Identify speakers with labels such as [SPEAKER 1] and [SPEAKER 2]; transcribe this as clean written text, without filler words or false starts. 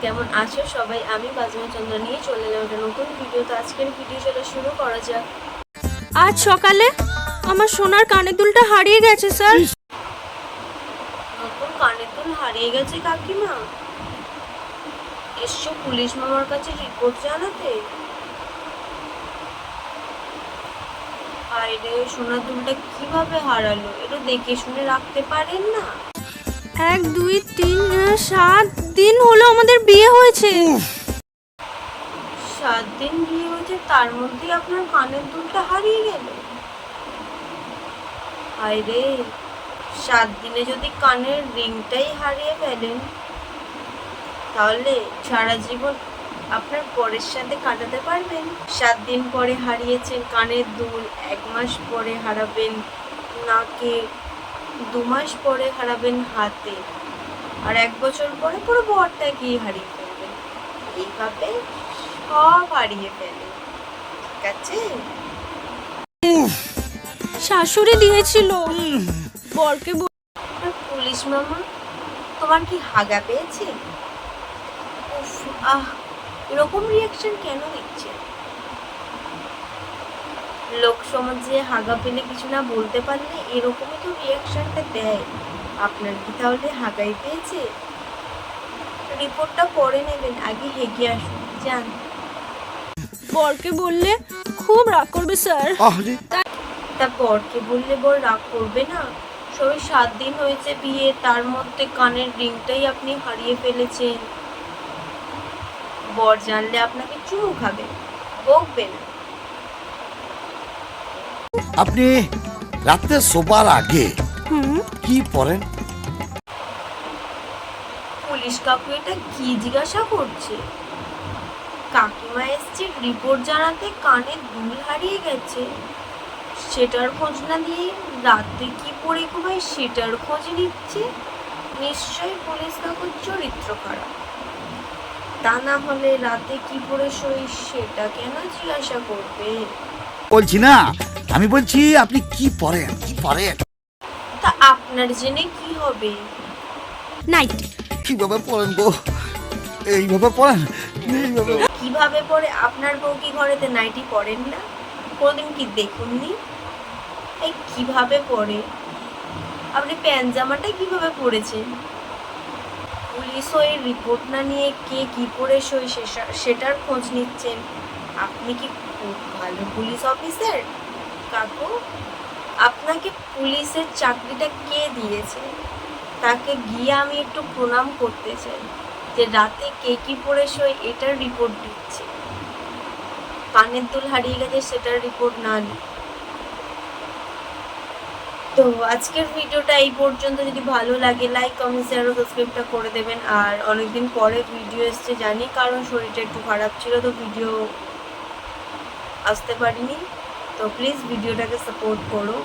[SPEAKER 1] কেমন আছো সবাই? আমি বাজমা চন্দ্র নিয়ে চলে এলাম একটা নতুন ভিডিও। তো আজকের ভিডিও চলে শুরু করা যাক।
[SPEAKER 2] আজ সকালে আমার সোনার কানের দুলটা হারিয়ে গেছে স্যার।
[SPEAKER 1] নতুন কানের দুল হারিয়ে গেছে কাকিমা? এসছো পুলিশ মামার কাছে রিপোর্ট জানাতে? আরে সোনার দুলটা কিভাবে হারালো? একটু দেখে শুনে রাখতে পারেন না?
[SPEAKER 2] 1 2 3 7 দিন হলো আমাদের বিয়ে হয়েছে।
[SPEAKER 1] 7 দিন বিয়ে হয়েছে, তার মধ্যে আপনার কানের দুলটা হারিয়ে গেল? আরে 7 দিনে যদি কানের রিংটাই হারিয়ে ফেলেন, তাহলে সারা জীবন আপনার বরের সাথে কাটাতে পারবেন? 7 দিন পরে হারিয়েছেন কানের দুল, 1 মাস পরে হারাবেন নাকে, 2 মাস পরে হারাবেন হাতে, আর 1 বছর পরে পুরো বরটাকেই হারিয়ে ফেলবেন। এইভাবে সব হারিয়ে ফেলে, ঠিক আছে?
[SPEAKER 2] শাশুড়ি দিয়েছিল বরকে।
[SPEAKER 1] আর পুলিশ মামা, তোমার কি হাগা পেয়েছে? উফ, এরকম রিয়াকশন কেন দিচ্ছে? লোক সমাজে হাগা পেলে কিছু না বলতে পারলে এরকমই তো রিয়াকশনটা দেয়। আপনার কি তাহলে হাগাই পেয়েছে? রিপোর্টটা করে নেবেন, আগে হেগে আসুন, যান।
[SPEAKER 2] বরকে বললে খুব রাগ করবে স্যার।
[SPEAKER 1] তা বরকে বললে বর রাগ করবে না? সবে 7 দিন হয়েছে বিয়ে, তার মধ্যে কানের রিংটাই আপনি হারিয়ে ফেলেছেন। বর জানলে আপনাকে চুমু খাবে, বকবে না।
[SPEAKER 3] আপনি রাতে শোবার আগে কি পড়েন?
[SPEAKER 1] পুলিশ কাকু এটা কি জিজ্ঞাসা করছে? কাকিমা এসছে রিপোর্ট জানাতে কানের দুল হারিয়ে গেছে, সেটার খোঁজ না দিয়ে রাতে কি পড়ে ঘুমায় সেটার খোঁজ নিচ্ছে। নিশ্চয়ই পুলিশ কাকুর চরিত্র খারাপ। তা না হলে রাতে কি পড়ে শোয় সেটা কেন জিজ্ঞাসা করবে?
[SPEAKER 3] বলছি না, আমি বলছি আপনি কি পড়েন, কি পড়েন?
[SPEAKER 1] তা আপনার জেনে কি হবে?
[SPEAKER 2] নাইট।
[SPEAKER 3] কিভাবে পড়েন গো? এইভাবে পড়েন? এইভাবে?
[SPEAKER 1] কিভাবে পরে? আপনার বউ কি ঘরেতে নাইটি পরেন না? কোনোদিন কি দেখুননি? এই কিভাবে পরে? আপনি প্যান্ট জামাটা কিভাবে পরেছেন? পুলিশ হয়ে রিপোর্ট না নিয়ে কে কি পরে শোয় সেটার খোঁজ নিচ্ছেন। আপনি কি খুব ভালো পুলিশ অফিসার কাকু? আপনাকে পুলিশের চাকরিটা কে দিয়েছে? তাকে গিয়ে আমি একটু প্রণাম করতে চাই যে রাতে কে কি পরে শোয় এটার রিপোর্ট দিচ্ছে, কানের দুল হারিয়ে গেছে সেটার রিপোর্ট না নিই। তো আজকের ভিডিওটা এই পর্যন্ত। যদি ভালো লাগে লাইক কমেন্ট শেয়ার ও সাবস্ক্রাইবটা করে দেবেন। আর অনেকদিন পরে ভিডিও এসছে জানি, কারণ শরীরটা একটু খারাপ ছিল, তো ভিডিও আসতে পারিনি। তো প্লিজ ভিডিওটাকে সাপোর্ট করো।